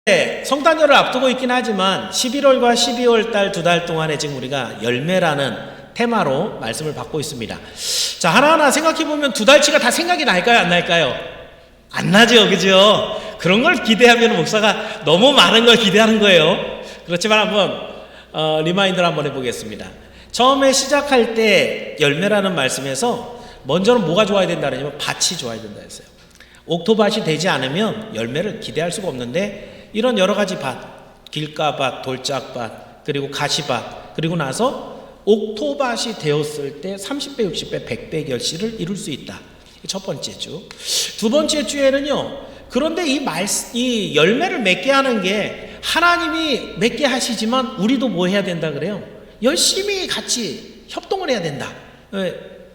성탄절을 앞두고 있긴 하지만 11월과 12월 달 2달 동안에 지금 우리가 열매라는 테마로 말씀을 받고 있습니다. 자, 하나하나 생각해보면 2달치가 다 생각이 날까요? 안 날까요? 안 나죠, 그죠? 그런 걸 기대하면 목사가 너무 많은 걸 기대하는 거예요. 그렇지만 한번 리마인드를 한번 해보겠습니다. 처음에 시작할 때 열매라는 말씀에서 먼저는 뭐가 좋아야 된다 그러냐면 밭이 좋아야 된다 했어요. 옥토밭이 되지 않으면 열매를 기대할 수가 없는데, 이런 여러 가지 밭, 길가밭, 돌짝밭, 그리고 가시밭, 그리고 나서 옥토밭이 되었을 때 30배, 60배, 100배 결실을 이룰 수 있다. 첫 번째 주. 두 번째 주에는요, 그런데 이 열매를 맺게 하는 게 하나님이 맺게 하시지만 우리도 뭐 해야 된다 그래요? 열심히 같이 협동을 해야 된다.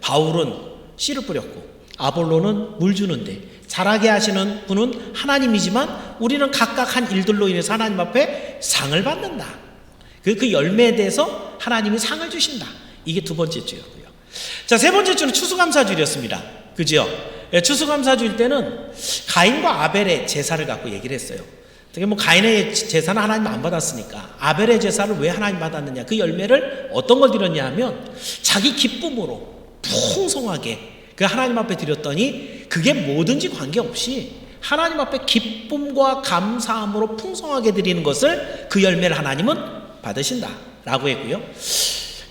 바울은 씨를 뿌렸고 아볼로는 물 주는데 자라게 하시는 분은 하나님이지만 우리는 각각 한 일들로 인해서 하나님 앞에 상을 받는다. 그 열매에 대해서 하나님이 상을 주신다. 이게 두 번째 주였고요. 자, 세 번째 주는 추수감사주일이었습니다. 그죠? 추수감사주일 때는 가인과 아벨의 제사를 갖고 얘기를 했어요. 어떻게 가인의 제사는 하나님 안 받았으니까 아벨의 제사를 왜 하나님 받았느냐? 그 열매를 어떤 걸 드렸냐 하면 자기 기쁨으로 풍성하게 그 하나님 앞에 드렸더니 그게 뭐든지 관계없이 하나님 앞에 기쁨과 감사함으로 풍성하게 드리는 것을, 그 열매를 하나님은 받으신다라고 했고요.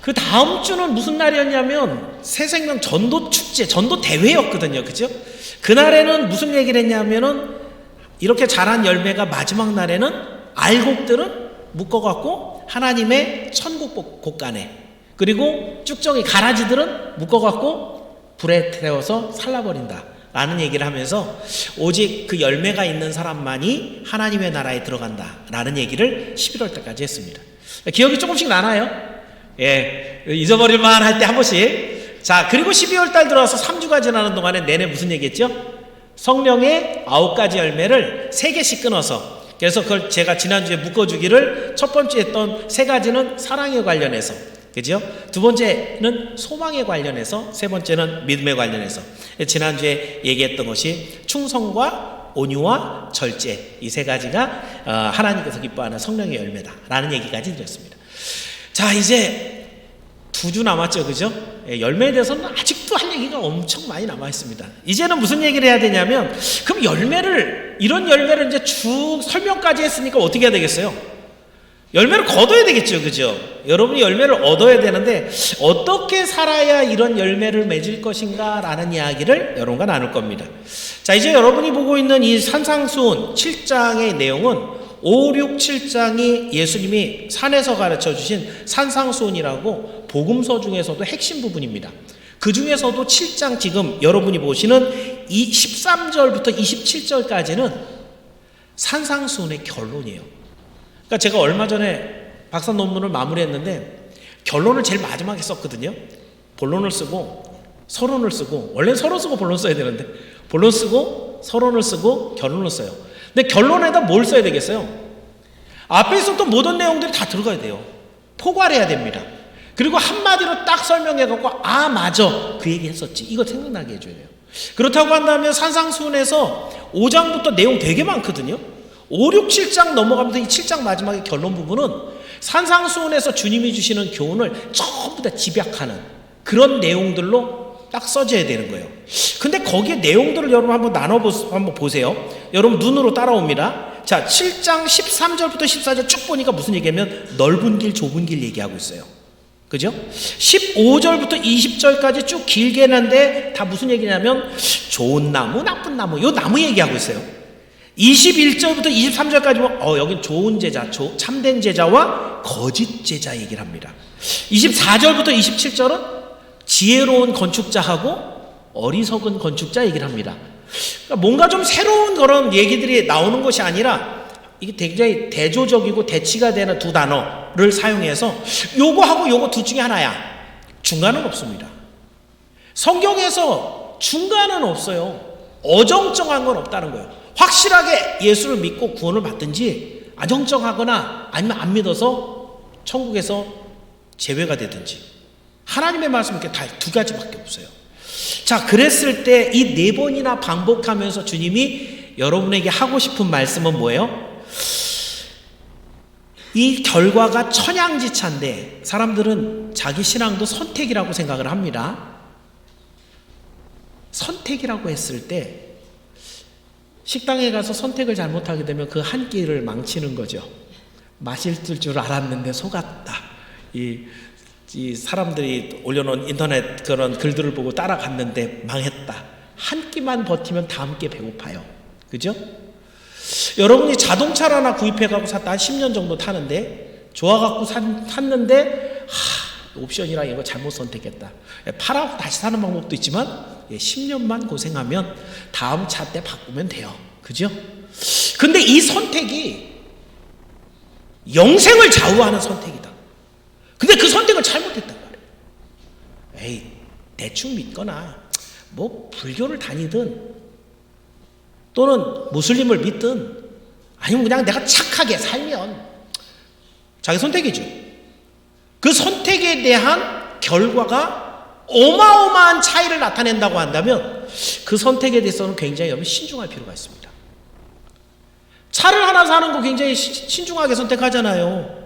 그 다음 주는 무슨 날이었냐면 새생명 전도 축제, 전도 대회였거든요. 그죠? 그날에는 무슨 얘기를 했냐면은 이렇게 자란 열매가 마지막 날에는 알곡들은 묶어갖고 하나님의 천국 곳간에, 그리고 쭉정이 가라지들은 묶어갖고 불에 태워서 살라버린다 라는 얘기를 하면서 오직 그 열매가 있는 사람만이 하나님의 나라에 들어간다 라는 얘기를 11월 때까지 했습니다. 기억이 조금씩 나나요? 예, 잊어버릴만 할 때 한 번씩. 자, 그리고 12월 달 들어와서 3주가 지나는 동안에 내내 무슨 얘기했죠? 성령의 9가지 열매를 3개씩 끊어서, 그래서 그걸 제가 지난주에 묶어주기를 첫 번째 했던 3가지는 사랑에 관련해서, 그죠? 두 번째는 소망에 관련해서, 세 번째는 믿음에 관련해서, 지난주에 얘기했던 것이 충성과 온유와 절제, 이 3가지가 하나님께서 기뻐하는 성령의 열매다라는 얘기까지 드렸습니다. 자, 이제 2주 남았죠, 그죠? 열매에 대해서는 아직도 할 얘기가 엄청 많이 남아 있습니다. 이제는 무슨 얘기를 해야 되냐면, 그럼 이런 열매를 이제 쭉 설명까지 했으니까 어떻게 해야 되겠어요? 열매를 거둬야 되겠죠, 그죠? 여러분이 열매를 얻어야 되는데 어떻게 살아야 이런 열매를 맺을 것인가 라는 이야기를 여러분과 나눌 겁니다. 자, 이제 여러분이 보고 있는 이 산상수훈 7장의 내용은 5, 6, 7장이 예수님이 산에서 가르쳐 주신 산상수훈이라고 복음서 중에서도 핵심 부분입니다. 그 중에서도 7장, 지금 여러분이 보시는 이 13절부터 27절까지는 산상수훈의 결론이에요. 그러니까 제가 얼마 전에 박사 논문을 마무리했는데 결론을 제일 마지막에 썼거든요. 본론을 쓰고 서론을 쓰고, 원래는 서론 쓰고 본론 써야 되는데 본론 쓰고 서론을 쓰고 결론을 써요. 근데 결론에다 뭘 써야 되겠어요? 앞에 있었던 모든 내용들이 다 들어가야 돼요. 포괄해야 됩니다. 그리고 한마디로 딱 설명해갖고 아 맞아 그 얘기 했었지, 이거 생각나게 해줘야 돼요. 그렇다고 한다면 산상수훈에서 5장부터 내용 되게 많거든요. 5, 6, 7장 넘어가면서 이 7장 마지막의 결론 부분은 산상수훈에서 주님이 주시는 교훈을 전부 다 집약하는 그런 내용들로 딱 써져야 되는 거예요. 근데 거기에 내용들을 여러분 한번 보세요. 여러분 눈으로 따라옵니다. 자, 7장 13절부터 14절 쭉 보니까 무슨 얘기냐면 넓은 길, 좁은 길 얘기하고 있어요. 그죠? 15절부터 20절까지 쭉 길게 했는데 다 무슨 얘기냐면 좋은 나무, 나쁜 나무, 요 나무 얘기하고 있어요. 21절부터 23절까지 보면 여긴 좋은 제자, 참된 제자와 거짓 제자 얘기를 합니다. 24절부터 27절은 지혜로운 건축자하고 어리석은 건축자 얘기를 합니다. 그러니까 뭔가 좀 새로운 그런 얘기들이 나오는 것이 아니라 이게 굉장히 대조적이고 대치가 되는 두 단어를 사용해서 요거하고 요거 둘 중에 하나야. 중간은 없습니다. 성경에서 중간은 없어요. 어정쩡한 건 없다는 거예요. 확실하게 예수를 믿고 구원을 받든지, 아정쩡하거나 아니면 안 믿어서 천국에서 제외가 되든지, 하나님의 말씀은 이렇게 다 2가지밖에 없어요. 자, 그랬을 때 이 4번이나 반복하면서 주님이 여러분에게 하고 싶은 말씀은 뭐예요? 이 결과가 천양지차인데 사람들은 자기 신앙도 선택이라고 생각을 합니다. 선택이라고 했을 때 식당에 가서 선택을 잘못하게 되면 그 한 끼를 망치는 거죠. 맛있을 줄 알았는데 속았다. 이 사람들이 올려놓은 인터넷 그런 글들을 보고 따라갔는데 망했다. 한 끼만 버티면 다음 끼에 배고파요. 그죠? 여러분이 자동차를 하나 구입해갖고 샀다. 한 10년 정도 타는데 좋아갖고 샀는데 옵션이랑 이거 잘못 선택했다. 팔아고 다시 사는 방법도 있지만 10년만 고생하면 다음 차 때 바꾸면 돼요. 그죠? 근데 이 선택이 영생을 좌우하는 선택이다. 근데 그 선택을 잘못했단 말이에요. 에이, 대충 믿거나 뭐 불교를 다니든 또는 무슬림을 믿든 아니면 그냥 내가 착하게 살면 자기 선택이죠. 그 선택에 대한 결과가 어마어마한 차이를 나타낸다고 한다면 그 선택에 대해서는 굉장히 여러분 신중할 필요가 있습니다. 차를 하나 사는 거 굉장히 신중하게 선택하잖아요.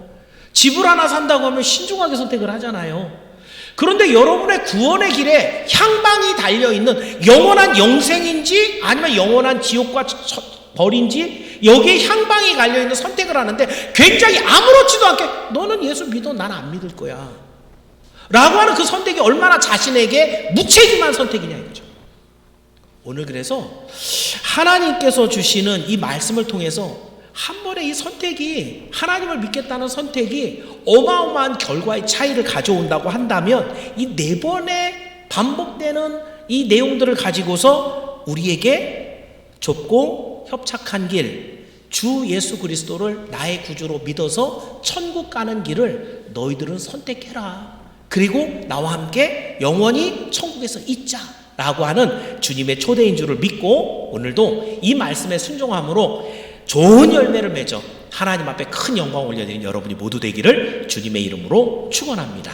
집을 하나 산다고 하면 신중하게 선택을 하잖아요. 그런데 여러분의 구원의 길에 향방이 달려있는 영원한 영생인지 아니면 영원한 지옥과 벌인지 여기에 향방이 달려있는 선택을 하는데 굉장히 아무렇지도 않게 너는 예수 믿어, 난 안 믿을 거야 라고 하는 그 선택이 얼마나 자신에게 무책임한 선택이냐 이거죠. 오늘 그래서 하나님께서 주시는 이 말씀을 통해서 한 번에 이 선택이 하나님을 믿겠다는 선택이 어마어마한 결과의 차이를 가져온다고 한다면 이 네 번의 반복되는 이 내용들을 가지고서 우리에게 좁고 협착한 길, 주 예수 그리스도를 나의 구주로 믿어서 천국 가는 길을 너희들은 선택해라. 그리고 나와 함께 영원히 천국에서 있자 라고 하는 주님의 초대인 줄을 믿고 오늘도 이 말씀에 순종함으로 좋은 열매를 맺어 하나님 앞에 큰 영광 올려드리는 여러분이 모두 되기를 주님의 이름으로 축원합니다.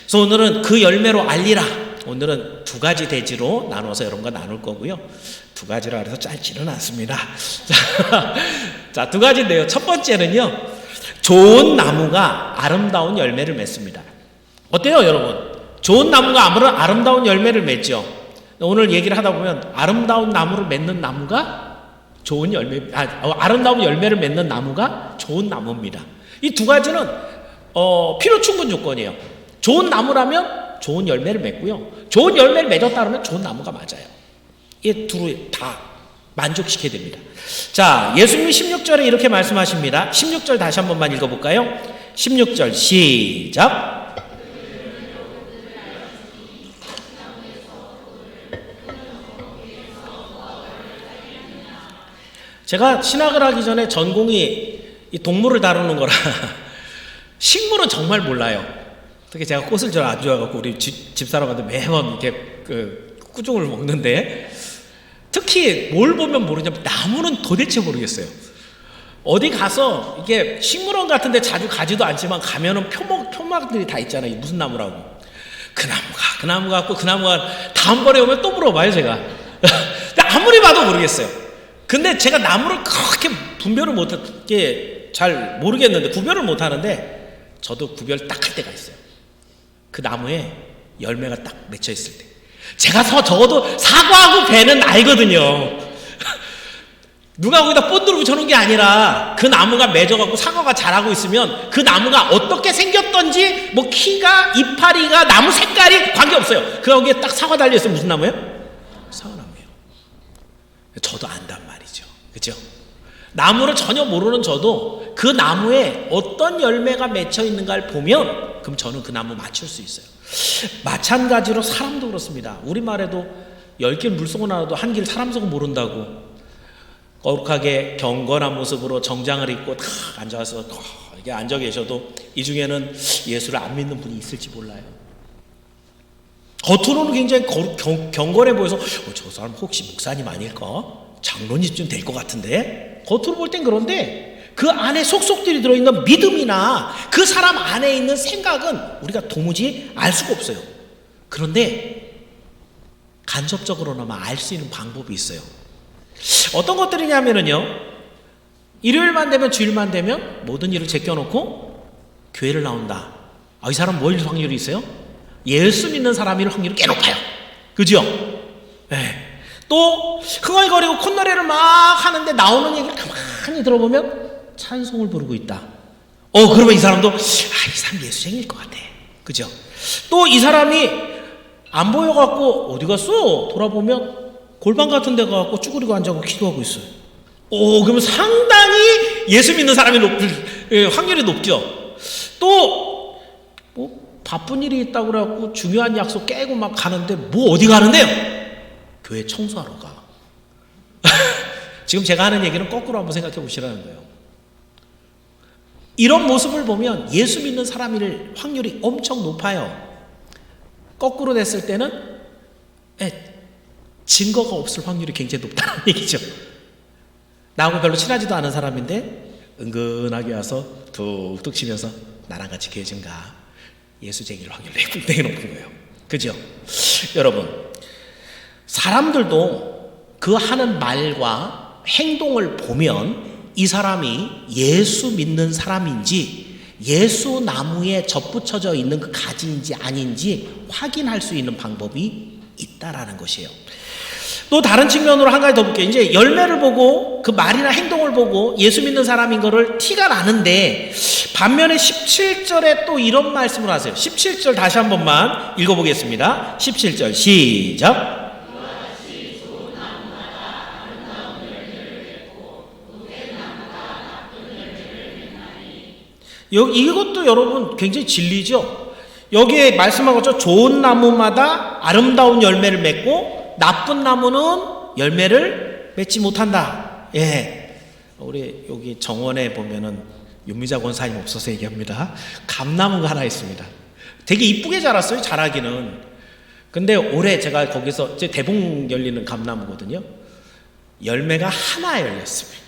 그래서 오늘은 그 열매로 알리라. 오늘은 두 가지 대지로 나눠서 여러분과 나눌 거고요. 두 가지라 해서 짧지는 않습니다. 자, 두 가지인데요. 첫 번째는요. 좋은 나무가 아름다운 열매를 맺습니다. 어때요, 여러분? 좋은 나무가 아름다운 열매를 맺죠. 오늘 얘기를 하다 보면 아름다운 나무를 맺는 나무가 좋은 열매, 아름다운 열매를 맺는 나무가 좋은 나무입니다. 이 두 가지는 필요 충분 조건이에요. 좋은 나무라면 좋은 열매를 맺고요. 좋은 열매를 맺었다 그러면 좋은 나무가 맞아요. 이 둘을 다 만족시켜야 됩니다. 자, 예수님이 16절에 이렇게 말씀하십니다. 16절 다시 한 번만 읽어볼까요? 16절 시작. 제가 신학을 하기 전에 전공이 이 동물을 다루는 거라 식물은 정말 몰라요. 특히 제가 꽃을 잘 안 좋아해갖고 우리 집사람한테 매번 이렇게 꾸중을 먹는데 특히 뭘 보면 모르냐면 나무는 도대체 모르겠어요. 어디 가서 이게 식물원 같은데 자주 가지도 않지만 가면은 표막들이 다 있잖아요. 무슨 나무라고. 그 나무가 그 나무가 다음번에 오면 또 물어봐요 제가. 근데 아무리 봐도 모르겠어요. 근데 제가 나무를 그렇게 분별을 못하게 잘 모르겠는데 구별을 못하는데 저도 구별 딱 할 때가 있어요. 그 나무에 열매가 딱 맺혀 있을 때 제가 적어도 사과하고 배는 알거든요. 누가 거기다 본드를 붙여놓은 게 아니라 그 나무가 맺어갖고 사과가 자라고 있으면 그 나무가 어떻게 생겼던지 뭐 키가 이파리가 나무 색깔이 관계없어요. 거기에 딱 사과 달려있으면 무슨 나무예요? 사과나무예요. 저도 안단 말이죠. 그죠? 나무를 전혀 모르는 저도 그 나무에 어떤 열매가 맺혀 있는가를 보면 그럼 저는 그 나무 맞출 수 있어요. 마찬가지로 사람도 그렇습니다. 우리말에도 10길 물속은 알아도 한 길 사람 속은 모른다고 거룩하게 경건한 모습으로 정장을 입고 다 앉아서 이렇게 앉아 계셔도 이 중에는 예수를 안 믿는 분이 있을지 몰라요. 겉으로는 굉장히 경건해 보여서 저 사람 혹시 목사님 아닐까? 장로님쯤 될 것 같은데 겉으로 볼 땐 그런데 그 안에 속속들이 들어있는 믿음이나 그 사람 안에 있는 생각은 우리가 도무지 알 수가 없어요. 그런데 간접적으로나마 알 수 있는 방법이 있어요. 어떤 것들이냐면요 일요일만 되면, 주일만 되면 모든 일을 제껴놓고 교회를 나온다. 이 사람 뭘 확률이 있어요? 예수 믿는 사람일 확률이 꽤 높아요. 그죠? 네. 또 흥얼거리고 콧노래를 막 하는데 나오는 얘기를 가만히 들어보면 찬송을 부르고 있다. 그러면 이 사람도 이 사람 예수쟁이일 것 같아. 그죠? 또 이 사람이 안 보여갖고 어디 갔어? 돌아보면 골방 같은 데 가갖고 쭈그리고 앉아서 기도하고 있어요. 그러면 상당히 예수 믿는 사람이 확률이 높죠. 또 바쁜 일이 있다고 그래갖고 중요한 약속 깨고 막 가는데 어디 가는데요? 교회 청소하러 가. 지금 제가 하는 얘기는 거꾸로 한번 생각해 보시라는 거예요. 이런 모습을 보면 예수 믿는 사람일 확률이 엄청 높아요. 거꾸로 됐을 때는 증거가 없을 확률이 굉장히 높다는 얘기죠. 나하고 별로 친하지도 않은 사람인데 은근하게 와서 툭툭 치면서 나랑 같이 교회 좀 가. 예수쟁이일 확률이 되게 높은 거예요. 그죠? 여러분, 사람들도 그 하는 말과 행동을 보면 이 사람이 예수 믿는 사람인지 예수 나무에 접붙여져 있는 그 가지인지 아닌지 확인할 수 있는 방법이 있다라는 것이에요. 또 다른 측면으로 한 가지 더 볼게요. 이제 열매를 보고 그 말이나 행동을 보고 예수 믿는 사람인 거를 티가 나는데, 반면에 17절에 또 이런 말씀을 하세요. 17절 다시 한 번만 읽어보겠습니다. 17절 시작. 이것도 여러분 굉장히 진리죠. 여기에 말씀한 것처럼 좋은 나무마다 아름다운 열매를 맺고 나쁜 나무는 열매를 맺지 못한다. 우리 여기 정원에 보면은 윤미자 권사님 없어서 얘기합니다. 감나무가 하나 있습니다. 되게 이쁘게 자랐어요, 자라기는. 근데 올해 제가 거기서 대봉 열리는 감나무거든요. 열매가 하나 열렸습니다.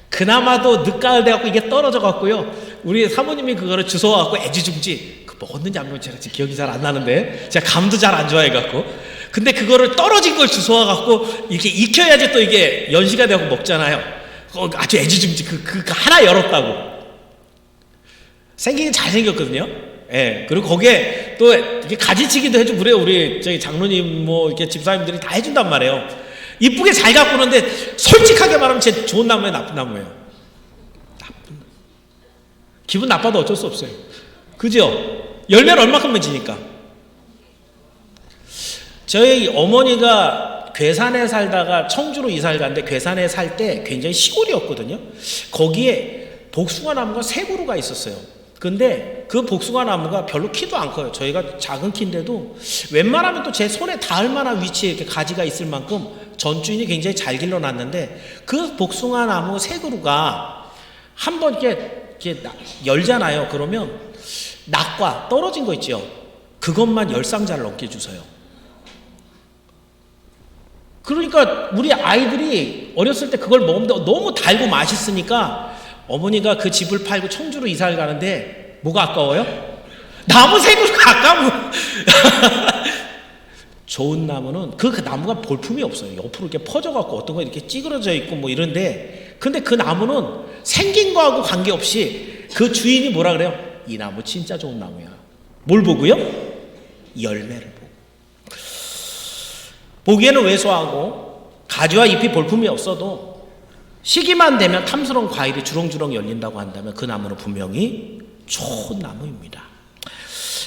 그나마도 늦가을 돼갖고 이게 떨어져 갖고요. 우리 사모님이 그거를 주워갖고 애지중지 먹었는지 안 먹었는지 제가 지금 기억이 잘 안 나는데, 제가 감도 잘 안 좋아해갖고. 근데 그거를 떨어진 걸 주워갖고 이렇게 익혀야지 또 이게 연시가 되고 먹잖아요. 아주 애지중지 그 하나 열었다고. 생기긴 잘생겼거든요. 그리고 거기에 또 이렇게 가지치기도 해주고 그래요. 우리 저기 장로님 이렇게 집사님들이 다 해준단 말이에요. 이쁘게 잘 가꾸는데 솔직하게 말하면 제 좋은 나무예요, 나쁜 나무예요? 기분 나빠도 어쩔 수 없어요. 그죠? 열매를 얼마큼 맺으니까. 저희 어머니가 괴산에 살다가 청주로 이사를 갔는데, 괴산에 살 때 굉장히 시골이었거든요. 거기에 복숭아 나무가 3그루가 있었어요. 근데 그 복숭아 나무가 별로 키도 안 커요. 저희가 작은 키인데도 웬만하면 또 제 손에 닿을 만한 위치에 이렇게 가지가 있을 만큼 전주인이 굉장히 잘 길러놨는데, 그 복숭아 나무 3그루가 한번 이렇게 열잖아요. 그러면 낙과 떨어진 거 있죠. 그것만 10상자를 넘게 주세요. 그러니까 우리 아이들이 어렸을 때 그걸 먹는데 너무 달고 맛있으니까 어머니가 그 집을 팔고 청주로 이사를 가는데 뭐가 아까워요? 나무 3그루가 아까워. 좋은 나무는 그 나무가 볼품이 없어요. 옆으로 이렇게 퍼져갖고 어떤 거 이렇게 찌그러져 있고 이런데, 근데 그 나무는 생긴 거하고 관계없이 그 주인이 뭐라 그래요? 이 나무 진짜 좋은 나무야. 뭘 보고요? 열매를 보고. 보기에는 왜소하고 가지와 잎이 볼품이 없어도 시기만 되면 탐스러운 과일이 주렁주렁 열린다고 한다면 그 나무는 분명히 좋은 나무입니다.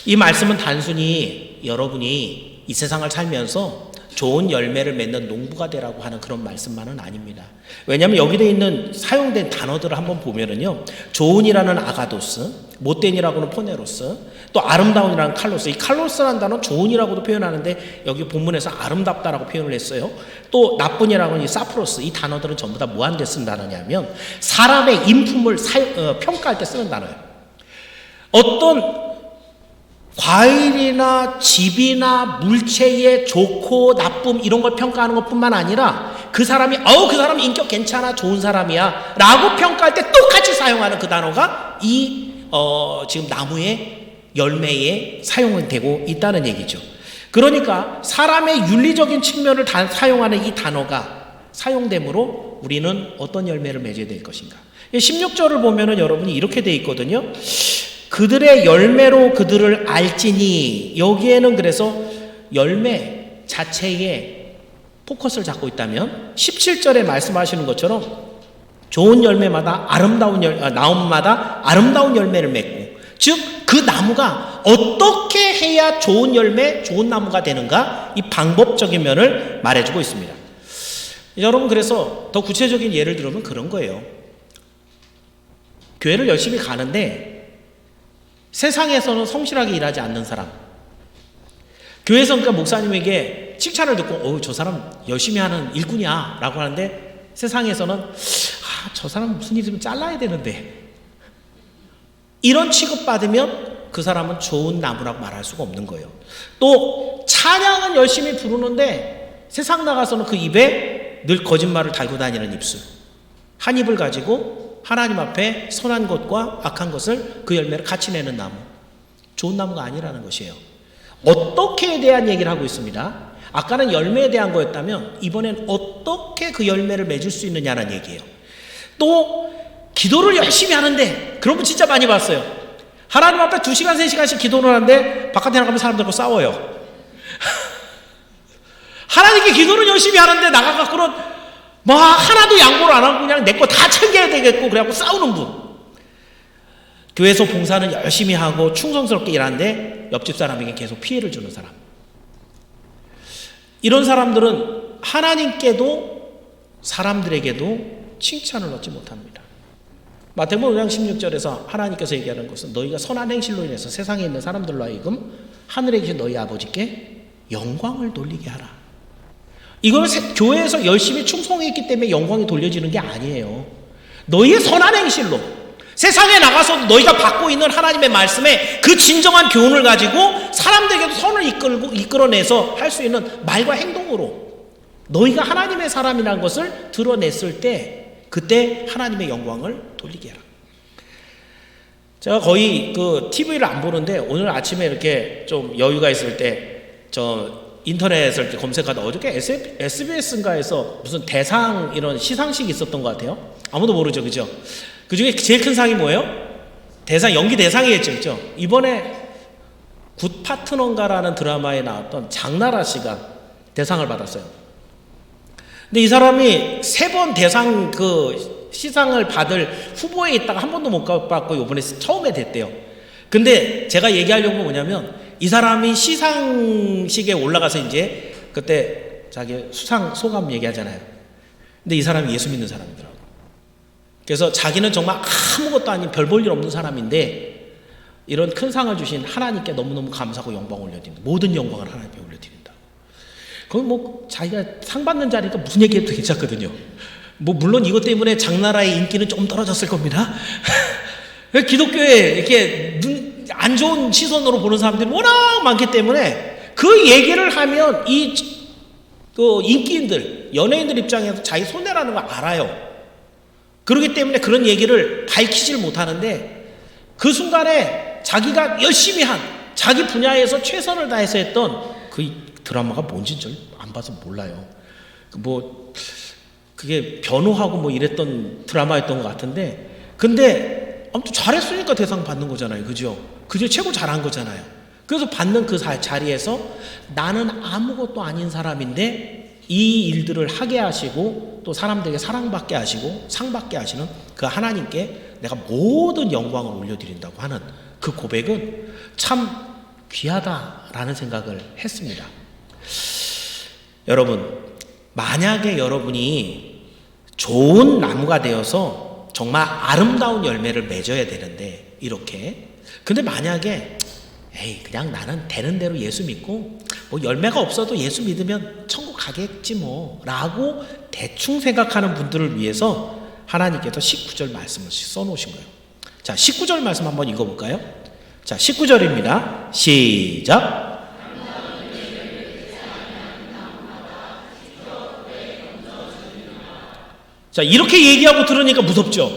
이 말씀은 단순히 여러분이 이 세상을 살면서 좋은 열매를 맺는 농부가 되라고 하는 그런 말씀만은 아닙니다. 왜냐하면 여기에 있는 사용된 단어들을 한번 보면은요, 좋은이라는 아가도스, 못된이라고는 포네로스, 또 아름다운이라는 칼로스. 이 칼로스라는 단어는 좋은이라고도 표현하는데 여기 본문에서 아름답다라고 표현을 했어요. 또 나쁜이라고는 이 사프로스. 이 단어들은 전부 다 뭐한테 쓴 단어냐면 사람의 인품을 평가할 때 쓰는 단어예요. 어떤 과일이나 집이나 물체의 좋고 나쁨 이런 걸 평가하는 것뿐만 아니라 그 사람이 그 사람 인격 괜찮아, 좋은 사람이야 라고 평가할 때 똑같이 사용하는 그 단어가 이 지금 나무의 열매에 사용되고 있다는 얘기죠. 그러니까 사람의 윤리적인 측면을 사용하는 이 단어가 사용되므로 우리는 어떤 열매를 맺어야 될 것인가. 16절을 보면은 여러분이 이렇게 돼 있거든요. 그들의 열매로 그들을 알지니, 여기에는 그래서 열매 자체에 포커스를 잡고 있다면 17절에 말씀하시는 것처럼 좋은 열매마다 나무마다 아름다운 열매를 맺고, 즉 그 나무가 어떻게 해야 좋은 열매, 좋은 나무가 되는가, 이 방법적인 면을 말해주고 있습니다. 여러분, 그래서 더 구체적인 예를 들면 그런 거예요. 교회를 열심히 가는데 세상에서는 성실하게 일하지 않는 사람, 교회에서 그러니까 목사님에게 칭찬을 듣고 저 사람 열심히 하는 일꾼이야 라고 하는데, 세상에서는 저 사람 무슨 일 있으면 잘라야 되는데, 이런 취급받으면 그 사람은 좋은 나무라고 말할 수가 없는 거예요. 또 찬양은 열심히 부르는데 세상 나가서는 그 입에 늘 거짓말을 달고 다니는 입술, 한 입을 가지고 하나님 앞에 선한 것과 악한 것을, 그 열매를 같이 내는 나무, 좋은 나무가 아니라는 것이에요. 어떻게에 대한 얘기를 하고 있습니다. 아까는 열매에 대한 거였다면 이번엔 어떻게 그 열매를 맺을 수 있느냐는 얘기예요. 또 기도를 열심히 하는데, 그런 분 진짜 많이 봤어요. 하나님 앞에 2시간 3시간씩 기도를 하는데 바깥에 나가면 사람들과 싸워요. 하나님께 기도를 열심히 하는데 나가갖고는 하나도 양보를 안 하고 그냥 내 거 다 챙겨야 되겠고 그래갖고 싸우는 분. 교회에서 봉사는 열심히 하고 충성스럽게 일하는데 옆집 사람에게 계속 피해를 주는 사람. 이런 사람들은 하나님께도 사람들에게도 칭찬을 얻지 못합니다. 마태복음 5장 16절에서 하나님께서 얘기하는 것은 너희가 선한 행실로 인해서 세상에 있는 사람들로 하여금 하늘에 계신 너희 아버지께 영광을 돌리게 하라. 이걸 교회에서 열심히 충성했기 때문에 영광이 돌려지는 게 아니에요. 너희의 선한 행실로 세상에 나가서도 너희가 받고 있는 하나님의 말씀에 그 진정한 교훈을 가지고 사람들에게도 선을 이끌어내서 할 수 있는 말과 행동으로 너희가 하나님의 사람이라는 것을 드러냈을 때, 그때 하나님의 영광을 돌리게 하라. 제가 거의 그 TV를 안 보는데 오늘 아침에 이렇게 좀 여유가 있을 때 인터넷을 이렇게 검색하다 어저께 SBS인가에서 무슨 대상 이런 시상식이 있었던 것 같아요. 아무도 모르죠, 그죠? 그 중에 제일 큰 상이 뭐예요? 연기 대상이겠죠, 그죠? 이번에 굿 파트너인가라는 드라마에 나왔던 장나라 씨가 대상을 받았어요. 근데 이 사람이 3번 대상 시상을 받을 후보에 있다가 한 번도 못 받고 이번에 처음에 됐대요. 근데 제가 얘기하려고 뭐냐면, 이 사람이 시상식에 올라가서 이제 그때 자기 수상 소감 얘기하잖아요. 근데 이 사람이 예수 믿는 사람이더라고. 그래서 자기는 정말 아무것도 아닌 별 볼 일 없는 사람인데 이런 큰 상을 주신 하나님께 너무너무 감사하고 영광을 올려드린다. 모든 영광을 하나님께 올려드린다. 그건 자기가 상 받는 자리니까 무슨 얘기해도 괜찮거든요. 물론 이것 때문에 장나라의 인기는 좀 떨어졌을 겁니다. 기독교에 이렇게 안 좋은 시선으로 보는 사람들이 워낙 많기 때문에 그 얘기를 하면 인기인들, 연예인들 입장에서 자기 손해라는 걸 알아요. 그렇기 때문에 그런 얘기를 밝히지를 못하는데, 그 순간에 자기가 열심히 한 자기 분야에서 최선을 다해서 했던 그 드라마가 뭔지 잘 안 봐서 몰라요. 그게 변호하고 이랬던 드라마였던 것 같은데, 근데 아무튼 잘했으니까 대상 받는 거잖아요, 그죠? 그게 최고 잘한 거잖아요. 그래서 받는 그 자리에서 나는 아무것도 아닌 사람인데 이 일들을 하게 하시고 또 사람들에게 사랑받게 하시고 상받게 하시는 그 하나님께 내가 모든 영광을 올려드린다고 하는 그 고백은 참 귀하다라는 생각을 했습니다. 여러분, 만약에 여러분이 좋은 나무가 되어서 정말 아름다운 열매를 맺어야 되는데, 이렇게, 근데 만약에 그냥 나는 되는 대로 예수 믿고 열매가 없어도 예수 믿으면 천국 가겠지 라고 대충 생각하는 분들을 위해서 하나님께서 19절 말씀을 써놓으신 거예요. 자, 19절 말씀 한번 읽어볼까요? 자, 19절입니다. 시작. 자, 이렇게 얘기하고 들으니까 무섭죠?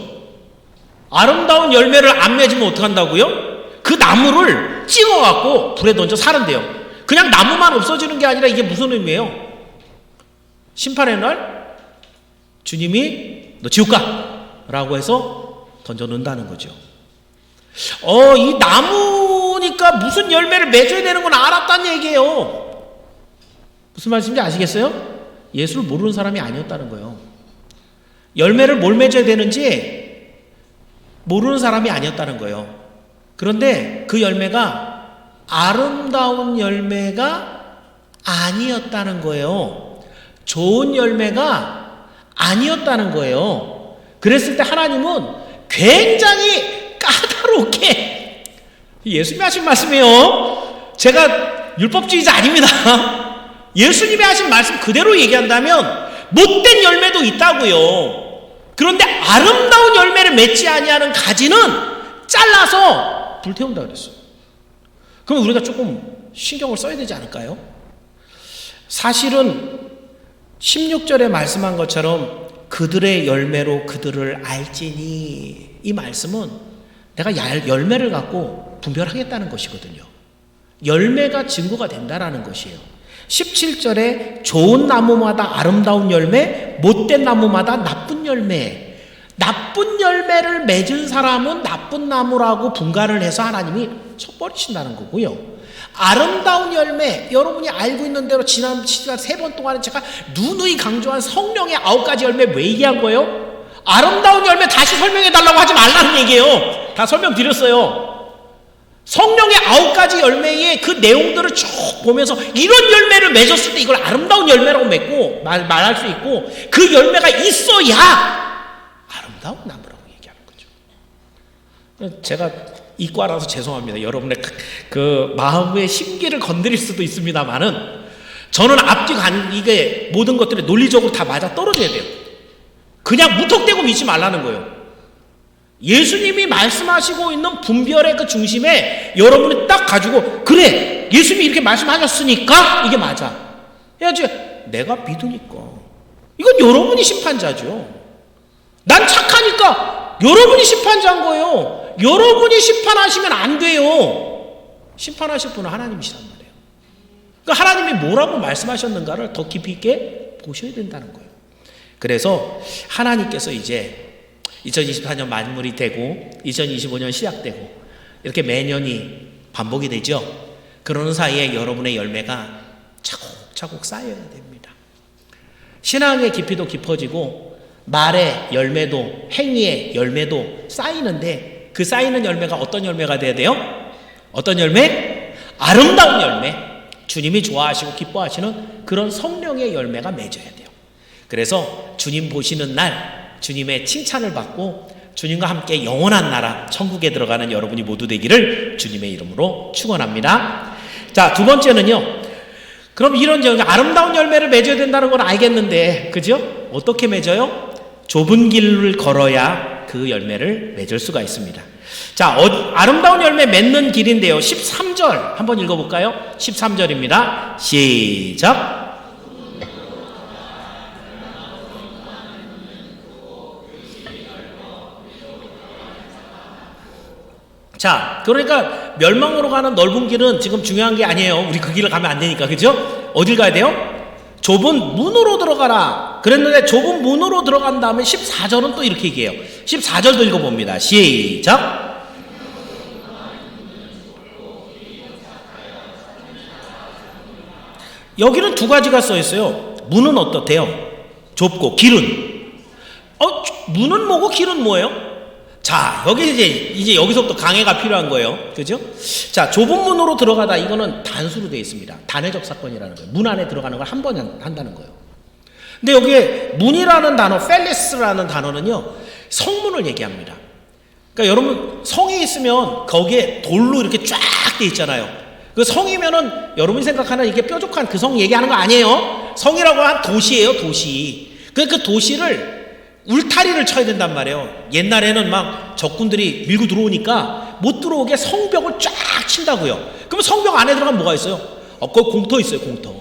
아름다운 열매를 안 맺으면 어떡한다고요? 그 나무를 찍어갖고 불에 던져 사는데요. 그냥 나무만 없어지는 게 아니라 이게 무슨 의미예요? 심판의 날 주님이 너 지옥 가! 라고 해서 던져놓는다는 거죠. 이 나무니까 무슨 열매를 맺어야 되는 건 알았다는 얘기예요. 무슨 말씀인지 아시겠어요? 예수를 모르는 사람이 아니었다는 거예요. 열매를 뭘 맺어야 되는지 모르는 사람이 아니었다는 거예요. 그런데 그 열매가 아름다운 열매가 아니었다는 거예요. 좋은 열매가 아니었다는 거예요. 그랬을 때 하나님은 굉장히 까다롭게, 예수님이 하신 말씀이에요. 제가 율법주의자 아닙니다. 예수님이 하신 말씀 그대로 얘기한다면 못된 열매도 있다고요. 그런데 아름다운 열매를 맺지 아니하는 가지는 잘라서 불태운다 그랬어요. 그럼 우리가 조금 신경을 써야 되지 않을까요? 사실은 16절에 말씀한 것처럼 그들의 열매로 그들을 알지니, 이 말씀은 내가 열매를 갖고 분별하겠다는 것이거든요. 열매가 증거가 된다라는 것이에요. 17절에 좋은 나무마다 아름다운 열매, 못된 나무마다 나쁜 열매. 나쁜 열매를 맺은 사람은 나쁜 나무라고 분간을 해서 하나님이 쳐버리신다는 거고요. 아름다운 열매, 여러분이 알고 있는 대로 지난 시간 3번 동안에 제가 누누이 강조한 성령의 9가지 열매 왜 얘기한 거예요? 아름다운 열매 다시 설명해달라고 하지 말라는 얘기예요. 다 설명드렸어요. 성령의 9가지 열매의 그 내용들을 쭉 보면서 이런 열매를 맺었을 때 이걸 아름다운 열매라고 맺고 말할 수 있고, 그 열매가 있어야 아름다운 나무라고 얘기하는 거죠. 제가 이과라서 죄송합니다. 여러분의 그 마음의 심기를 건드릴 수도 있습니다만은, 저는 앞뒤 이게 모든 것들이 논리적으로 다 맞아 떨어져야 돼요. 그냥 무턱대고 믿지 말라는 거예요. 예수님이 말씀하시고 있는 분별의 그 중심에 여러분이 딱 가지고, 그래, 예수님이 이렇게 말씀하셨으니까 이게 맞아 해야지. 내가 믿으니까. 이건 여러분이 심판자죠. 난 착하니까 여러분이 심판자인 거예요. 여러분이 심판하시면 안 돼요. 심판하실 분은 하나님이시란 말이에요. 그러니까 하나님이 뭐라고 말씀하셨는가를 더 깊이 있게 보셔야 된다는 거예요. 그래서 하나님께서 이제 2024년 만물이 되고 2025년 시작되고 이렇게 매년이 반복이 되죠. 그러는 사이에 여러분의 열매가 차곡차곡 쌓여야 됩니다. 신앙의 깊이도 깊어지고 말의 열매도, 행위의 열매도 쌓이는데, 그 쌓이는 열매가 어떤 열매가 돼야 돼요? 어떤 열매? 아름다운 열매. 주님이 좋아하시고 기뻐하시는 그런 성령의 열매가 맺어야 돼요. 그래서 주님 보시는 날 주님의 칭찬을 받고 주님과 함께 영원한 나라 천국에 들어가는 여러분이 모두 되기를 주님의 이름으로 축원합니다. 자, 두 번째는요. 그럼 이런 아름다운 열매를 맺어야 된다는 걸 알겠는데, 그죠? 어떻게 맺어요? 좁은 길을 걸어야 그 열매를 맺을 수가 있습니다. 자, 아름다운 열매 맺는 길인데요. 13절 한번 읽어볼까요? 13절입니다. 시작. 자, 그러니까 멸망으로 가는 넓은 길은 지금 중요한 게 아니에요. 우리 그 길을 가면 안 되니까, 그죠? 어딜 가야 돼요? 좁은 문으로 들어가라 그랬는데, 좁은 문으로 들어간 다음에 14절은 또 이렇게 얘기해요. 14절도 읽어봅니다. 시작. 여기는 두 가지가 써 있어요. 문은 어떻대요? 좁고, 길은 문은 뭐고 길은 뭐예요? 자, 여기 이제 여기서부터 강해가 필요한 거예요. 그죠? 자, 좁은 문으로 들어가다, 이거는 단수로 되어 있습니다. 단회적 사건이라는 거예요. 문 안에 들어가는 걸 한 번 한다는 거예요. 근데 여기에 문이라는 단어, 펠레스라는 단어는요, 성문을 얘기합니다. 그러니까 여러분, 성이 있으면 거기에 돌로 이렇게 쫙 돼 있잖아요. 그 성이면은 여러분이 생각하는 이게 뾰족한 그 성 얘기하는 거 아니에요. 성이라고 한 도시예요, 도시. 그 도시를 울타리를 쳐야 된단 말이에요. 옛날에는 막 적군들이 밀고 들어오니까 못 들어오게 성벽을 쫙 친다고요. 그러면 성벽 안에 들어가면 뭐가 있어요? 거기 공터 있어요, 공터.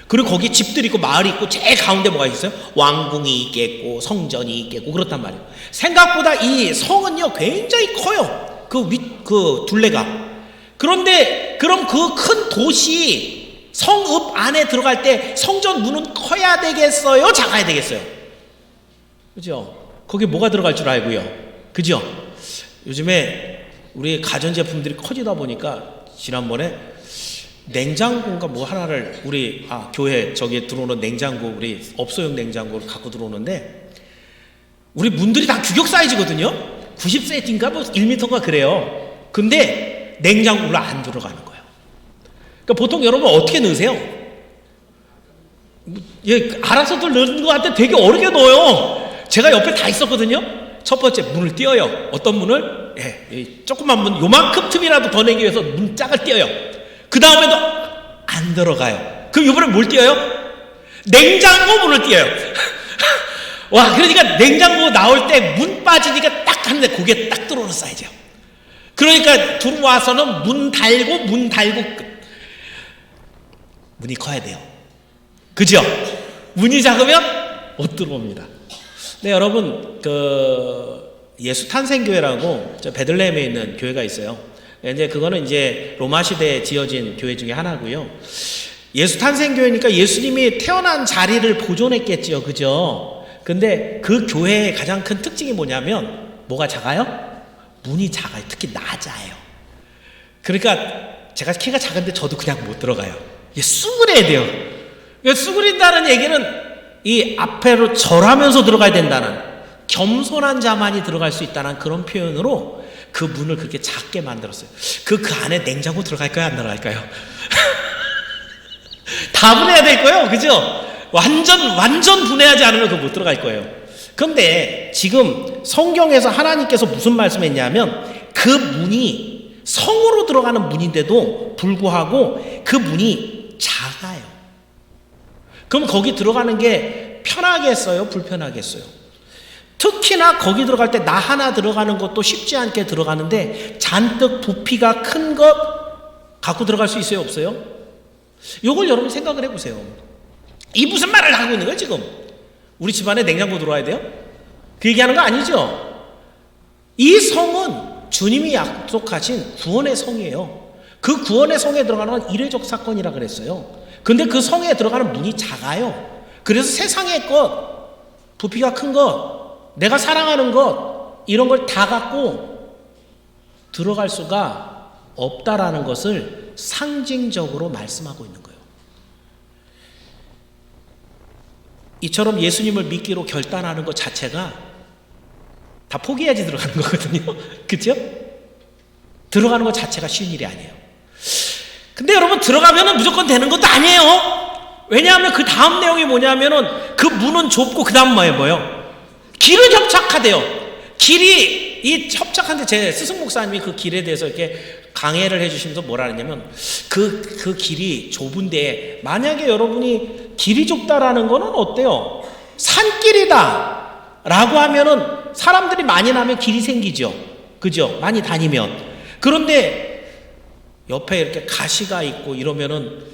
그리고 거기 집들이 있고 마을이 있고, 제일 가운데 뭐가 있어요? 왕궁이 있겠고 성전이 있겠고 그렇단 말이에요. 생각보다 이 성은요 굉장히 커요. 그 둘레가. 그런데 그럼 그 큰 도시 성읍 안에 들어갈 때 성전 문은 커야 되겠어요? 작아야 되겠어요? 그죠? 거기에 뭐가 들어갈 줄 알고요. 그죠? 요즘에 우리 가전제품들이 커지다 보니까 지난번에 냉장고인가 뭐 하나를 우리 교회 저기에 들어오는 냉장고, 우리 업소용 냉장고를 갖고 들어오는데 우리 문들이 다 규격 사이즈거든요. 90cm인가 뭐 1m인가 그래요. 근데 냉장고로 안 들어가는 거예요. 그러니까 보통 여러분 어떻게 넣으세요? 알아서들 넣는 것 같아. 되게 어렵게 넣어요. 제가 옆에 다 있었거든요. 첫 번째 문을 띄어요. 어떤 문을? 조그만 문, 요만큼 틈이라도 더 내기 위해서 문짝을 띄어요. 그 다음에도 안 들어가요. 그럼 이번에 뭘 띄어요? 냉장고 문을 띄어요. 와, 그러니까 냉장고 나올 때 문 빠지니까 딱 하는데 그게 딱 들어오는 사이즈예요. 그러니까 들어와서는 문 달고 끝. 문이 커야 돼요. 그죠? 문이 작으면 못 들어옵니다. 네, 여러분, 예수 탄생교회라고 저 베들레헴에 있는 교회가 있어요. 이제 그거는 이제 로마 시대에 지어진 교회 중에 하나고요. 예수 탄생교회니까 예수님이 태어난 자리를 보존했겠지요. 그죠? 근데 그 교회의 가장 큰 특징이 뭐냐면 뭐가 작아요? 문이 작아요. 특히 낮아요. 그러니까 제가 키가 작은데 저도 그냥 못 들어가요. 이게 수그려야 돼요. 수그린다는 얘기는 이 앞에로 절하면서 들어가야 된다는, 겸손한 자만이 들어갈 수 있다는 그런 표현으로 그 문을 그렇게 작게 만들었어요. 그 안에 냉장고 들어갈까요? 안 들어갈까요? 다 분해야 될 거예요. 그죠? 완전 분해하지 않으면 그거 못 들어갈 거예요. 그런데 지금 성경에서 하나님께서 무슨 말씀했냐면 그 문이 성으로 들어가는 문인데도 불구하고 그 문이 작아요. 그럼 거기 들어가는 게 편하겠어요? 불편하겠어요? 특히나 거기 들어갈 때 나 하나 들어가는 것도 쉽지 않게 들어가는데 잔뜩 부피가 큰 것 갖고 들어갈 수 있어요? 없어요? 이걸 여러분 생각을 해보세요. 이 무슨 말을 하고 있는 거예요 지금? 우리 집안에 냉장고 들어와야 돼요? 그 얘기하는 거 아니죠? 이 성은 주님이 약속하신 구원의 성이에요. 그 구원의 성에 들어가는 건 이례적 사건이라 그랬어요. 근데 그 성에 들어가는 문이 작아요. 그래서 세상의 것, 부피가 큰 것, 내가 사랑하는 것, 이런 걸 다 갖고 들어갈 수가 없다라는 것을 상징적으로 말씀하고 있는 거예요. 이처럼 예수님을 믿기로 결단하는 것 자체가 다 포기해야지 들어가는 거거든요. 그렇죠? 들어가는 것 자체가 쉬운 일이 아니에요. 근데 여러분 들어가면은 무조건 되는 것도 아니에요. 왜냐하면 그 다음 내용이 뭐냐면은 그 문은 좁고 그 다음 뭐예요? 길은 협착하대요. 길이 이 협착한데 제 스승 목사님이 그 길에 대해서 이렇게 강해를 해주시면서 뭐라 하냐면 그 길이 좁은데 만약에 여러분이 길이 좁다라는 거는 어때요? 산길이다 라고 하면은 사람들이 많이 나면 길이 생기죠. 그죠? 많이 다니면. 그런데 옆에 이렇게 가시가 있고 이러면은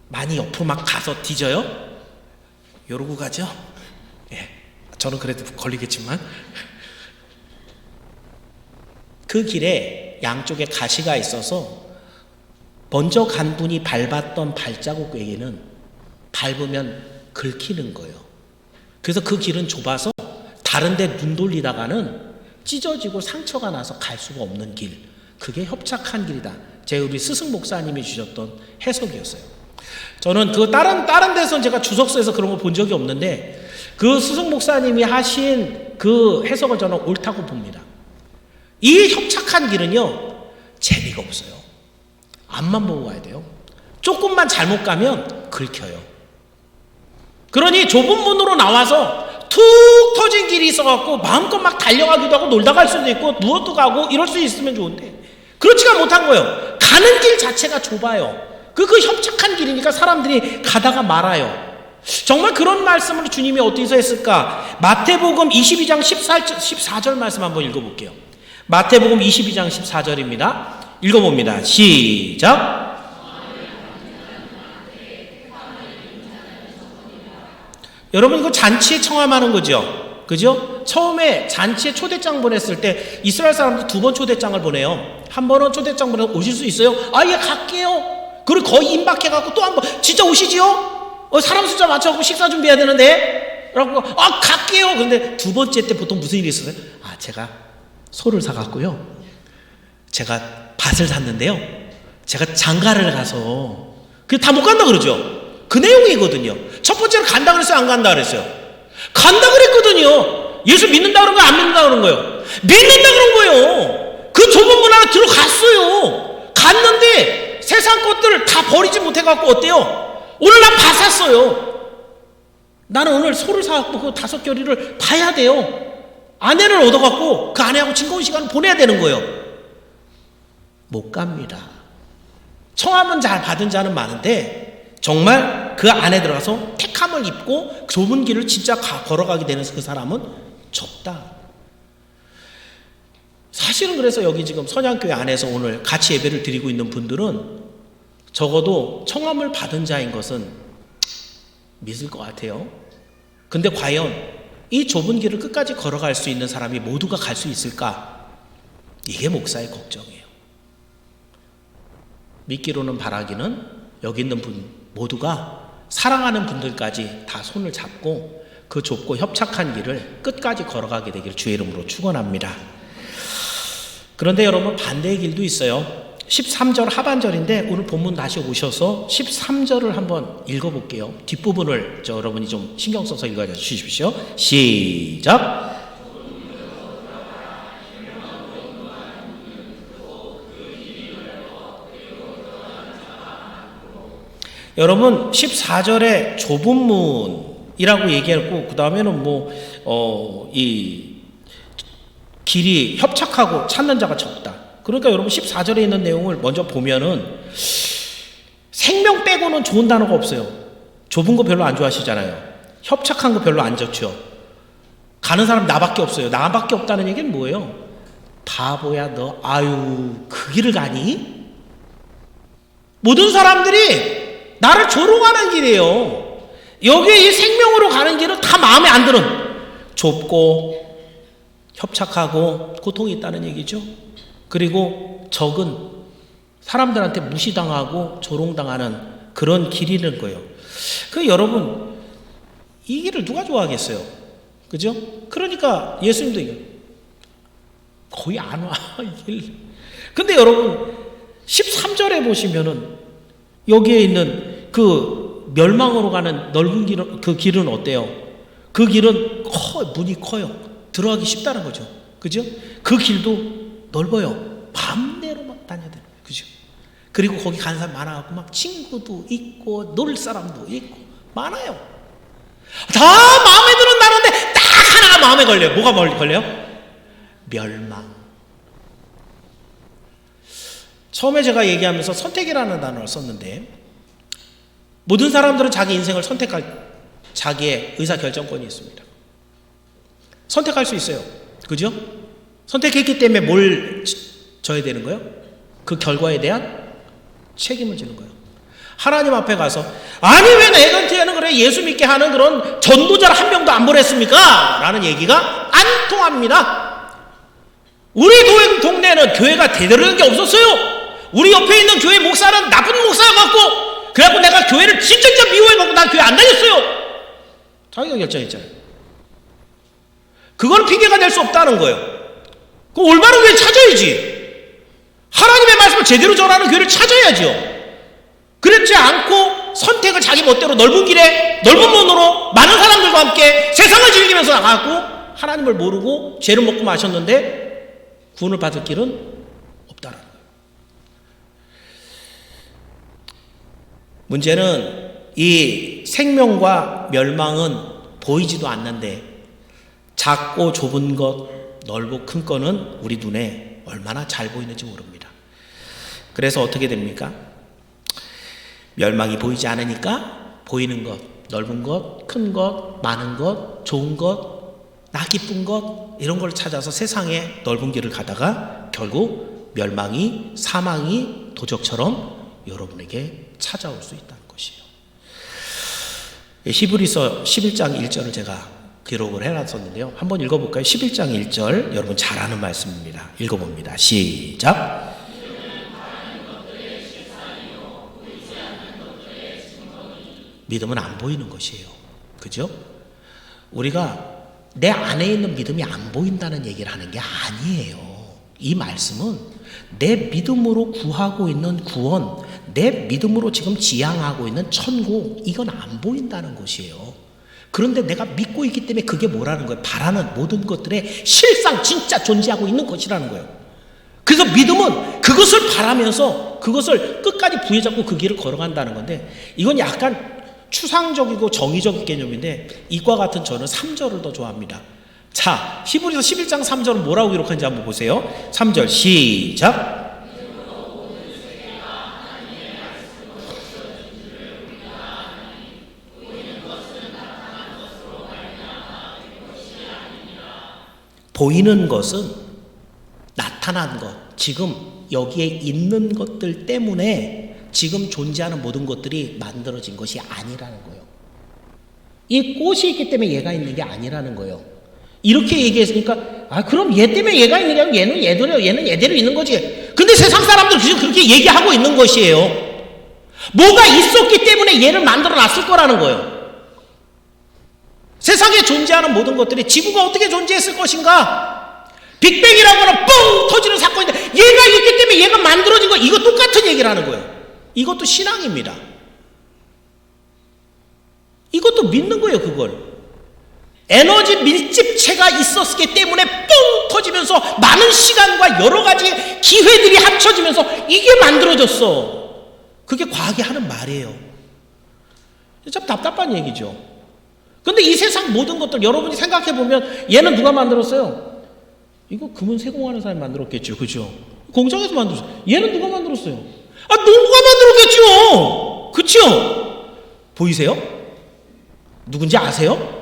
많이 옆으로 막 가서 뒤져요? 이러고 가죠? 예. 저는 그래도 걸리겠지만. 그 길에 양쪽에 가시가 있어서 먼저 간 분이 밟았던 발자국 외에는 밟으면 긁히는 거예요. 그래서 그 길은 좁아서 다른 데 눈 돌리다가는 찢어지고 상처가 나서 갈 수가 없는 길. 그게 협착한 길이다. 제 우리 스승 목사님이 주셨던 해석이었어요. 저는 그 다른 데서는 제가 주석서에서 그런 거 본 적이 없는데 그 스승 목사님이 하신 그 해석을 저는 옳다고 봅니다. 이 협착한 길은요 재미가 없어요. 앞만 보고 가야 돼요. 조금만 잘못 가면 긁혀요. 그러니 좁은 문으로 나와서 툭 터진 길이 있어갖고 마음껏 막 달려가기도 하고 놀다 갈 수도 있고 누워도 가고 이럴 수 있으면 좋은데 그렇지가 못한 거예요. 가는 길 자체가 좁아요. 그 협착한 길이니까 사람들이 가다가 말아요. 정말 그런 말씀을 주님이 어디서 했을까? 마태복음 22장 14절 말씀 한번 읽어볼게요. 마태복음 22장 14절입니다. 읽어봅니다. 시작. 여러분 이거 잔치에 청함하는 거죠. 그죠? 처음에 잔치에 초대장 보냈을 때 이스라엘 사람들 2번 초대장을 보내요. 한 번은 초대장 보내서 오실 수 있어요? 예 갈게요. 그리고 거의 임박해갖고 또 한 번 진짜 오시지요? 사람 숫자 맞춰갖고 식사 준비해야 되는데 라고 갈게요. 근데 두 번째 때 보통 무슨 일이 있었어요? 제가 소를 사갖고요, 제가 밭을 샀는데요, 제가 장가를 가서 다 못 간다 그러죠. 그 내용이거든요. 첫 번째로 간다 그랬어요, 안 간다 그랬어요? 간다 그랬거든요. 예수 믿는다 그런 거예요, 안 믿는다 그런 거예요? 믿는다 그런 거예요. 그 좁은 문 안에 들어갔어요. 갔는데 세상 것들을 다 버리지 못해갖고 어때요? 오늘 난 밭 샀어요. 나는 오늘 소를 사갖고 그 5겨리를 봐야 돼요. 아내를 얻어갖고 그 아내하고 즐거운 시간을 보내야 되는 거예요. 못 갑니다. 청함은 잘 받은 자는 많은데 정말 그 안에 들어가서 택함을 입고 좁은 길을 진짜 걸어가게 되는 그 사람은 적다. 사실은 그래서 여기 지금 선양교회 안에서 오늘 같이 예배를 드리고 있는 분들은 적어도 청함을 받은 자인 것은 믿을 것 같아요. 근데 과연 이 좁은 길을 끝까지 걸어갈 수 있는 사람이 모두가 갈 수 있을까? 이게 목사의 걱정이에요. 믿기로는 바라기는 여기 있는 분 모두가 사랑하는 분들까지 다 손을 잡고 그 좁고 협착한 길을 끝까지 걸어가게 되기를 주의 이름으로 축원합니다. 그런데 여러분, 반대의 길도 있어요. 13절 하반절인데 오늘 본문 다시 오셔서 13절을 한번 읽어볼게요. 뒷부분을 여러분이 좀 신경 써서 읽어주십시오. 시작. 여러분, 14절에 좁은 문이라고 얘기했고, 그 다음에는 이 길이 협착하고 찾는 자가 적다. 그러니까 여러분 14절에 있는 내용을 먼저 보면은 생명 빼고는 좋은 단어가 없어요. 좁은 거 별로 안 좋아하시잖아요. 협착한 거 별로 안 좋죠. 가는 사람 나밖에 없어요. 나밖에 없다는 얘기는 뭐예요? 바보야 너, 아유 그 길을 가니? 모든 사람들이 나를 조롱하는 길이에요. 여기에 이 생명으로 가는 길은 다 마음에 안 드는, 좁고 협착하고 고통이 있다는 얘기죠. 그리고 적은 사람들한테 무시당하고 조롱당하는 그런 길이는 거예요. 여러분, 이 길을 누가 좋아하겠어요? 그죠? 그러니까 예수님도 거의 안 와, 이 길. 근데 여러분, 13절에 보시면은 여기에 있는 그 멸망으로 가는 넓은 길은, 그 길은 어때요? 그 길은 문이 커요. 들어가기 쉽다는 거죠. 그죠? 그 길도 넓어요. 밤내로 막 다녀야 되는 거예요. 그죠? 그리고 거기 가는 사람 많아갖고 막 친구도 있고 놀 사람도 있고 많아요. 다 마음에 드는 단어인데 딱 하나가 마음에 걸려요. 뭐가 걸려요? 멸망. 처음에 제가 얘기하면서 선택이라는 단어를 썼는데, 모든 사람들은 자기 인생을 선택할 자기의 의사결정권이 있습니다. 선택할 수 있어요. 그죠? 선택했기 때문에 뭘 져야 되는 거예요? 그 결과에 대한 책임을 지는 거예요. 하나님 앞에 가서 아니 왜 내한테는 그래 예수 믿게 하는 그런 전도자를 한 명도 안 보냈습니까? 라는 얘기가 안 통합니다. 우리 동네는 교회가 제대로 된 게 없었어요. 우리 옆에 있는 교회 목사는 나쁜 목사여갖고, 그래갖고 내가 교회를 진짜 미워해갖고 난 교회 안 다녔어요. 자기가 결정했잖아요. 그건 핑계가 될 수 없다는 거예요. 그 올바른 교회 찾아야지. 하나님의 말씀을 제대로 전하는 교회를 찾아야죠. 그렇지 않고 선택을 자기 멋대로 넓은 길에 넓은 문으로 많은 사람들과 함께 세상을 즐기면서 나가고 하나님을 모르고 죄를 먹고 마셨는데 구원을 받을 길은 없다는 거예요. 문제는 이 생명과 멸망은 보이지도 않는데 작고 좁은 것, 넓고 큰 거는 우리 눈에 얼마나 잘 보이는지 모릅니다. 그래서 어떻게 됩니까? 멸망이 보이지 않으니까 보이는 것, 넓은 것, 큰 것, 많은 것, 좋은 것, 나 기쁜 것, 이런 걸 찾아서 세상의 넓은 길을 가다가 결국 멸망이, 사망이 도적처럼 여러분에게 찾아올 수 있다는 것이에요. 히브리서 11장 1절을 제가 기록을 해놨었는데요. 한번 읽어볼까요? 11장 1절, 여러분 잘 아는 말씀입니다. 읽어봅니다. 시작. 믿음은 안 보이는 것이에요. 그죠? 우리가 내 안에 있는 믿음이 안 보인다는 얘기를 하는 게 아니에요. 이 말씀은 내 믿음으로 구하고 있는 구원, 내 믿음으로 지금 지향하고 있는 천국, 이건 안 보인다는 것이에요. 그런데 내가 믿고 있기 때문에 그게 뭐라는 거예요? 바라는 모든 것들의 실상 진짜 존재하고 있는 것이라는 거예요. 그래서 믿음은 그것을 바라면서 그것을 끝까지 부여잡고 그 길을 걸어간다는 건데, 이건 약간 추상적이고 정의적인 개념인데, 이과 같은 저는 3절을 더 좋아합니다. 자, 히브리서 11장 3절은 뭐라고 기록하는지 한번 보세요. 3절 시작. 보이는 것은 나타난 것, 지금 여기에 있는 것들 때문에 지금 존재하는 모든 것들이 만들어진 것이 아니라는 거예요. 이 꽃이 있기 때문에 얘가 있는 게 아니라는 거예요. 이렇게 얘기했으니까, 그럼 얘 때문에 얘가 있는 게 아니고 얘는 얘대로 있는 거지. 근데 세상 사람들 지금 그렇게 얘기하고 있는 것이에요. 뭐가 있었기 때문에 얘를 만들어 놨을 거라는 거예요. 세상에 존재하는 모든 것들이 지구가 어떻게 존재했을 것인가? 빅뱅이라고 하는 뻥 터지는 사건인데 얘가 있기 때문에 얘가 만들어진 거, 이거 똑같은 얘기를 하는 거예요. 이것도 신앙입니다. 이것도 믿는 거예요, 그걸. 에너지 밀집체가 있었기 때문에 뻥 터지면서 많은 시간과 여러 가지 기회들이 합쳐지면서 이게 만들어졌어. 그게 과학이 하는 말이에요. 참 답답한 얘기죠. 근데 이 세상 모든 것들 여러분이 생각해 보면 얘는 누가 만들었어요? 이거 금은 세공하는 사람이 만들었겠죠, 그죠? 공장에서 만들었어요. 얘는 누가 만들었어요? 누가 만들었겠죠, 그죠? 보이세요? 누군지 아세요?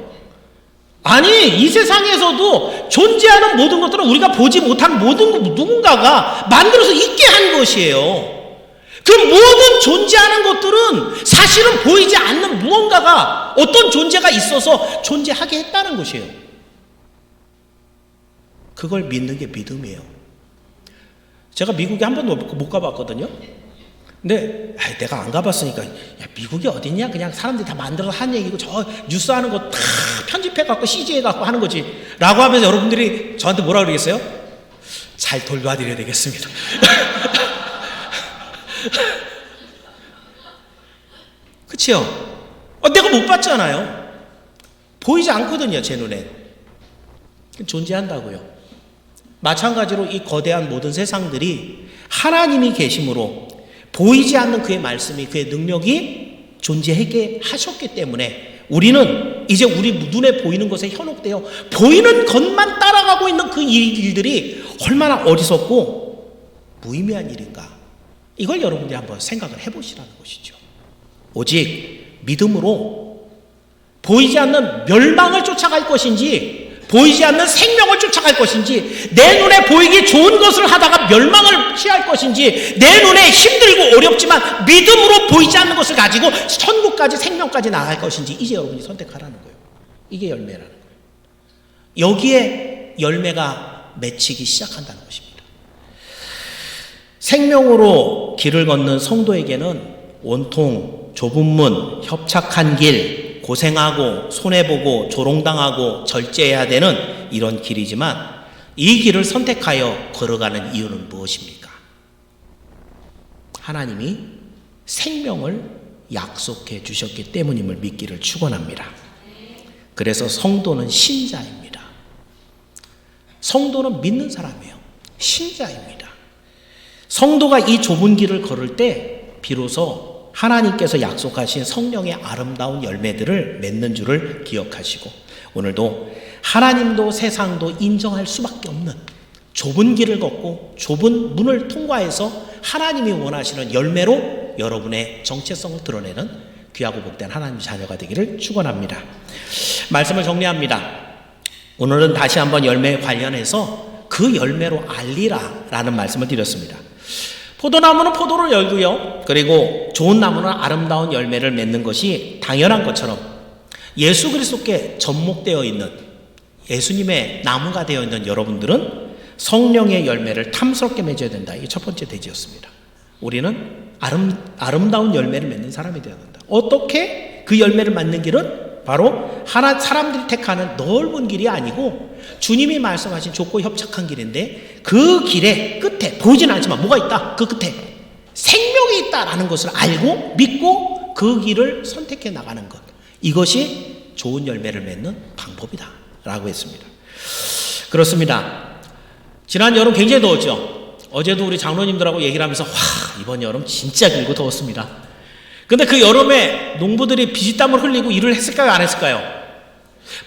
아니, 이 세상에서도 존재하는 모든 것들은 우리가 보지 못한 모든 누군가가 만들어서 있게 한 것이에요. 그 모든 존재하는 것들은 사실은 보이지 않는 무언가가, 어떤 존재가 있어서 존재하게 했다는 것이에요. 그걸 믿는 게 믿음이에요. 제가 미국에 한 번도 못 가봤거든요. 근데 내가 안 가봤으니까, 야, 미국이 어딨냐? 그냥 사람들이 다 만들어서 한 얘기고 저 뉴스 하는 거 다 편집해갖고 CG해갖고 하는 거지 라고 하면서 여러분들이 저한테 뭐라 그러겠어요? 잘 돌봐드려야 되겠습니다. 그치요? 내가 못 봤잖아요. 보이지 않거든요, 제 눈에. 존재한다고요. 마찬가지로 이 거대한 모든 세상들이 하나님이 계심으로 보이지 않는 그의 말씀이, 그의 능력이 존재하게 하셨기 때문에 우리는 이제 우리 눈에 보이는 것에 현혹되어 보이는 것만 따라가고 있는 그 일들이 얼마나 어리석고 무의미한 일인가, 이걸 여러분들이 한번 생각을 해보시라는 것이죠. 오직 믿음으로 보이지 않는 멸망을 쫓아갈 것인지 보이지 않는 생명을 쫓아갈 것인지, 내 눈에 보이기 좋은 것을 하다가 멸망을 피할 것인지, 내 눈에 힘들고 어렵지만 믿음으로 보이지 않는 것을 가지고 천국까지, 생명까지 나아갈 것인지, 이제 여러분이 선택하라는 거예요. 이게 열매라는 거예요. 여기에 열매가 맺히기 시작한다는 것입니다. 생명으로 길을 걷는 성도에게는 온통 좁은 문, 협착한 길, 고생하고 손해보고 조롱당하고 절제해야 되는 이런 길이지만, 이 길을 선택하여 걸어가는 이유는 무엇입니까? 하나님이 생명을 약속해 주셨기 때문임을 믿기를 축원합니다. 그래서 성도는 신자입니다. 성도는 믿는 사람이에요. 신자입니다. 성도가 이 좁은 길을 걸을 때 비로소 하나님께서 약속하신 성령의 아름다운 열매들을 맺는 줄을 기억하시고, 오늘도 하나님도 세상도 인정할 수밖에 없는 좁은 길을 걷고 좁은 문을 통과해서 하나님이 원하시는 열매로 여러분의 정체성을 드러내는 귀하고 복된 하나님 자녀가 되기를 축원합니다. 말씀을 정리합니다. 오늘은 다시 한번 열매에 관련해서 그 열매로 알리라 라는 말씀을 드렸습니다. 포도나무는 포도를 열고요, 그리고 좋은 나무는 아름다운 열매를 맺는 것이 당연한 것처럼 예수 그리스도께 접목되어 있는, 예수님의 나무가 되어 있는 여러분들은 성령의 열매를 탐스럽게 맺어야 된다. 이게 첫 번째 대지였습니다. 우리는 아름다운 열매를 맺는 사람이 되어야 된다. 어떻게 그 열매를 맺는 길은 바로 사람들이 택하는 넓은 길이 아니고 주님이 말씀하신 좁고 협착한 길인데 그 길의 끝에 보이진 않지만 뭐가 있다? 그 끝에 생명이 있다라는 것을 알고 믿고 그 길을 선택해 나가는 것, 이것이 좋은 열매를 맺는 방법이다 라고 했습니다. 그렇습니다. 지난 여름 굉장히 더웠죠. 어제도 우리 장로님들하고 얘기를 하면서 이번 여름 진짜 길고 더웠습니다. 근데 그 여름에 농부들이 피땀을 흘리고 일을 했을까요? 안 했을까요?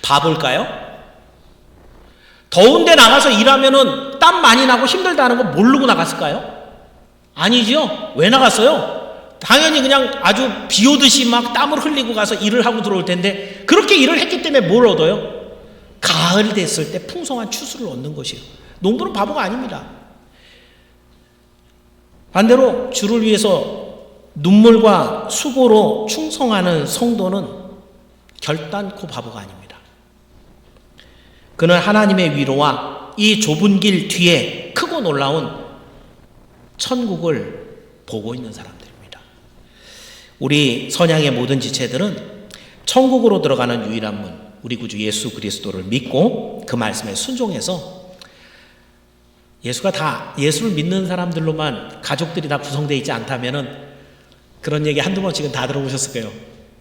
바볼까요? 더운데 나가서 일하면은 땀 많이 나고 힘들다는 거 모르고 나갔을까요? 아니죠. 왜 나갔어요? 당연히 그냥 아주 비 오듯이 막 땀을 흘리고 가서 일을 하고 들어올 텐데 그렇게 일을 했기 때문에 뭘 얻어요? 가을이 됐을 때 풍성한 추수를 얻는 것이에요. 농부는 바보가 아닙니다. 반대로 주를 위해서 눈물과 수고로 충성하는 성도는 결단코 바보가 아닙니다. 그는 하나님의 위로와 이 좁은 길 뒤에 크고 놀라운 천국을 보고 있는 사람들입니다. 우리 선양의 모든 지체들은 천국으로 들어가는 유일한 문, 우리 구주 예수 그리스도를 믿고 그 말씀에 순종해서 예수를 믿는 사람들로만 가족들이 다 구성되어 있지 않다면은 그런 얘기 한두 번씩은 다 들어보셨을 거예요.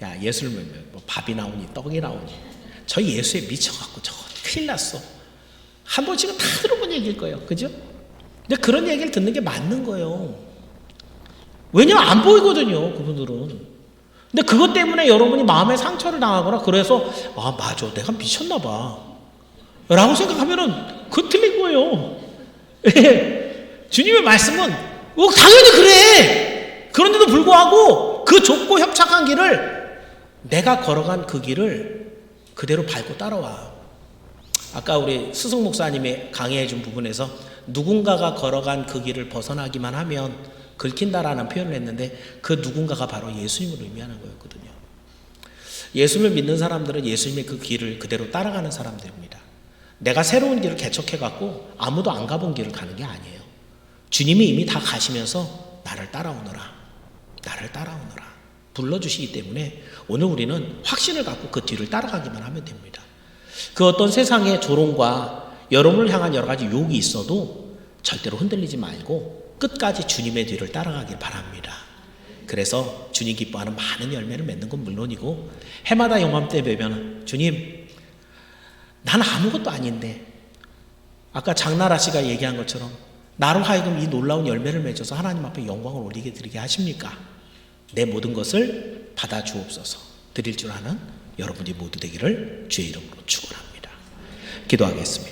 야, 예수를 믿으면 뭐 밥이 나오니 떡이 나오니. 저희 예수에 미쳐갖고 저거 큰일 났어. 한 번씩은 다 들어본 얘기일 거예요. 그죠? 근데 그런 얘기를 듣는 게 맞는 거예요. 왜냐면 안 보이거든요, 그분들은. 근데 그것 때문에 여러분이 마음에 상처를 당하거나 그래서 맞아, 내가 미쳤나 봐 라고 생각하면은 그건 틀린 거예요. 주님의 말씀은 당연히 그래. 그런데도 불구하고 그 좁고 협착한 길을 내가 걸어간 그 길을 그대로 밟고 따라와. 아까 우리 스승 목사님이 강의해 준 부분에서 누군가가 걸어간 그 길을 벗어나기만 하면 긁힌다라는 표현을 했는데 그 누군가가 바로 예수님을 의미하는 거였거든요. 예수를 믿는 사람들은 예수님의 그 길을 그대로 따라가는 사람들입니다. 내가 새로운 길을 개척해갖고 아무도 안 가본 길을 가는 게 아니에요. 주님이 이미 다 가시면서 나를 따라오너라 불러주시기 때문에 오늘 우리는 확신을 갖고 그 뒤를 따라가기만 하면 됩니다. 그 어떤 세상의 조롱과 여러분을 향한 여러 가지 유혹이 있어도 절대로 흔들리지 말고 끝까지 주님의 뒤를 따라가길 바랍니다. 그래서 주님 기뻐하는 많은 열매를 맺는 건 물론이고 해마다 요맘때 뵈면 주님 난 아무것도 아닌데 아까 장나라 씨가 얘기한 것처럼 나로 하여금 이 놀라운 열매를 맺어서 하나님 앞에 영광을 올리게 드리게 하십니까? 내 모든 것을 받아 주옵소서. 드릴 줄 아는 여러분이 모두 되기를 주의 이름으로 축원합니다. 기도하겠습니다.